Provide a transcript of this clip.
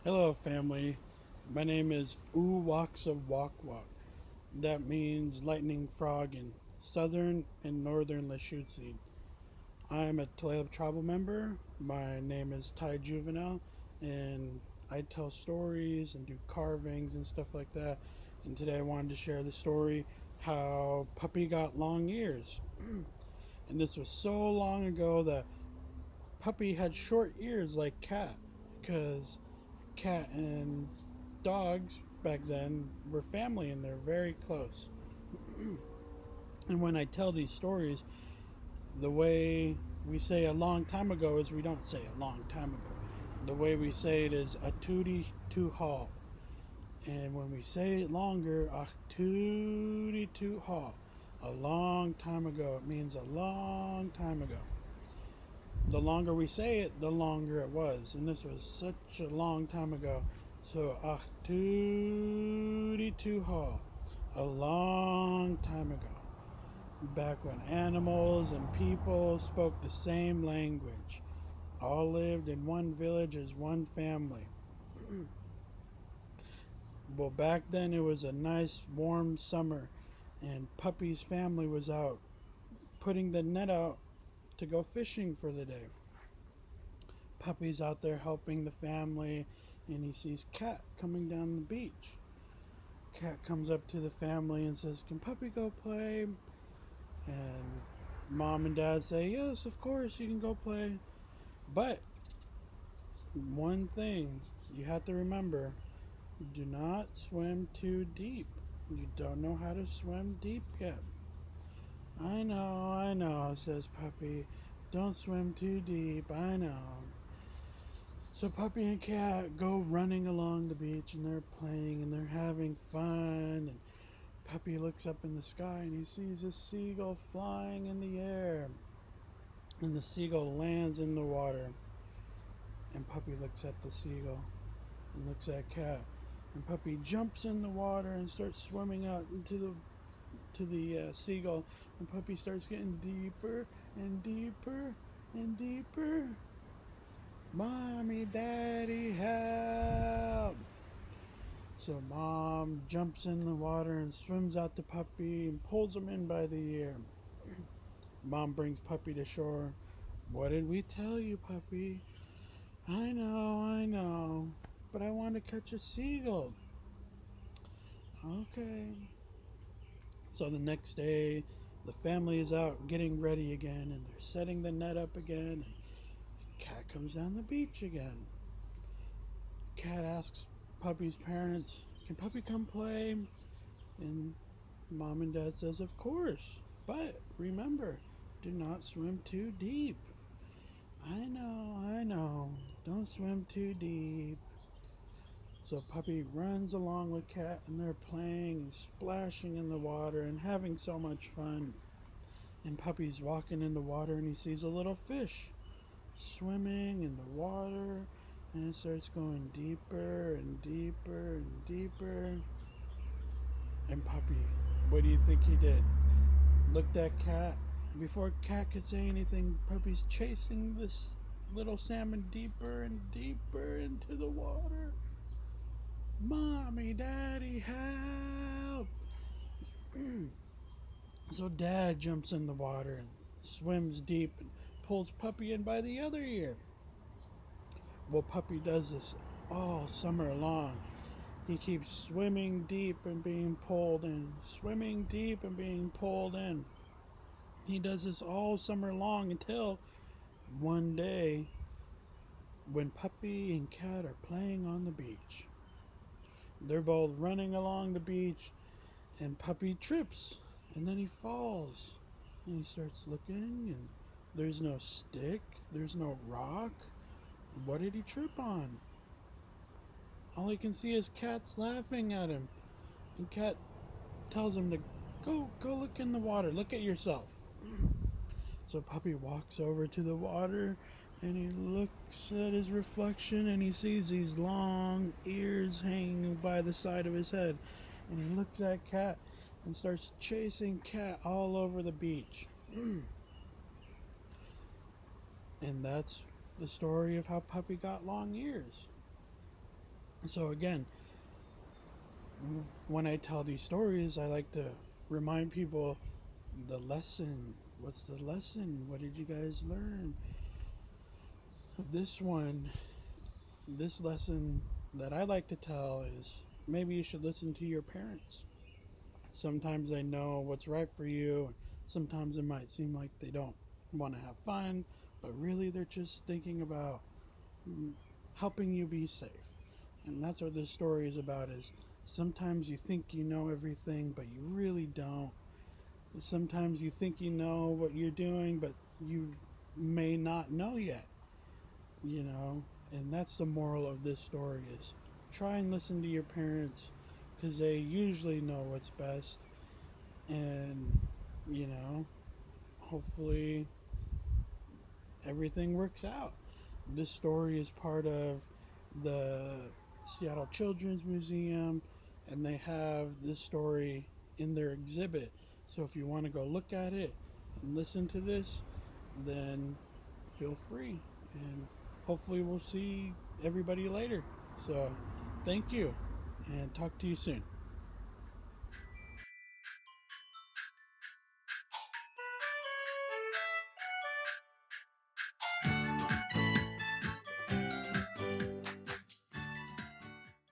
Hello, family. My name is Walks of Walk Walk. That means lightning frog in southern and northern Lashutsi. I'm a Taleb tribal member. My name is Ty Juvinel, and I tell stories and do carvings and stuff like that. And today I wanted to share the story how Puppy got long ears. And this was so long ago that Puppy had short ears like Cat, because cat and dogs back then were family and they're very close. And when I tell these stories, the way we say a long time ago is we don't say a long time ago. The way we say it is a tootie too haul. And when we say it longer, a tootie too haul. A long time ago, it means a long time ago. The longer we say it, the longer it was. And this was such a long time ago. So, ach tootie too haw. A long time ago. Back when animals and people spoke the same language. All lived in one village as one family. Well, back then it was a nice warm summer, and Puppy's family was out putting the net out to go fishing for the day. Puppy's out there helping the family, and he sees Cat coming down the beach. Cat comes up to the family and says, "Can Puppy go play?" And mom and dad say, "Yes, of course, you can go play." But one thing you have to remember, do not swim too deep. You don't know how to swim deep yet. I know, says Puppy. Don't swim too deep, I know. So Puppy and Cat go running along the beach and they're playing and they're having fun. And Puppy looks up in the sky and he sees a seagull flying in the air. And the seagull lands in the water. And Puppy looks at the seagull and looks at Cat. And Puppy jumps in the water and starts swimming out into the seagull. And Puppy starts getting deeper and deeper and deeper. Mommy, Daddy, help! So Mom jumps in the water and swims out to Puppy and pulls him in by the ear. Mom brings Puppy to shore. "What did we tell you, Puppy?" I know, but I want to catch a seagull." "Okay." So the next day, the family is out getting ready again and they're setting the net up again. And Cat comes down the beach again. Cat asks Puppy's parents, "Can Puppy come play?" And Mom and Dad says, "Of course, but remember, do not swim too deep." I know, don't swim too deep." So Puppy runs along with Cat and they're playing and splashing in the water and having so much fun. And Puppy's walking in the water and he sees a little fish swimming in the water, and it starts going deeper and deeper and deeper. And Puppy, what do you think he did? Looked at Cat. Before Cat could say anything, Puppy's chasing this little salmon deeper and deeper into the water. "Mommy, Daddy, help!" So Dad jumps in the water and swims deep and pulls Puppy in by the other ear. Well, Puppy does this all summer long. He keeps swimming deep and being pulled in, swimming deep and being pulled in. He does this all summer long until one day when Puppy and Cat are playing on the beach. They're both running along the beach and Puppy trips and then he falls. And he starts looking and there's no stick, there's no rock. What did he trip on? All he can see is Cat's laughing at him. And Cat tells him to go look in the water. Look at yourself. So Puppy walks over to the water and he looks at his reflection and he sees these long ears hanging by the side of his head. And he looks at Cat and starts chasing Cat all over the beach. And that's the story of how Puppy got long ears. So again, when I tell these stories, I like to remind people the lesson. What's the lesson? What did you guys learn? This one, this lesson that I like to tell is maybe you should listen to your parents. Sometimes they know what's right for you, sometimes it might seem like they don't want to have fun, but really they're just thinking about helping you be safe. And that's what this story is about is sometimes you think you know everything, but you really don't. Sometimes you think you know what you're doing, but you may not know yet, you know. And that's the moral of this story is try and listen to your parents because they usually know what's best. And, you know, hopefully everything works out. This story is part of the Seattle Children's Museum, and they have this story in their exhibit. So if you want to go look at it and listen to this, then feel free. And hopefully, we'll see everybody later. So, thank you, and talk to you soon.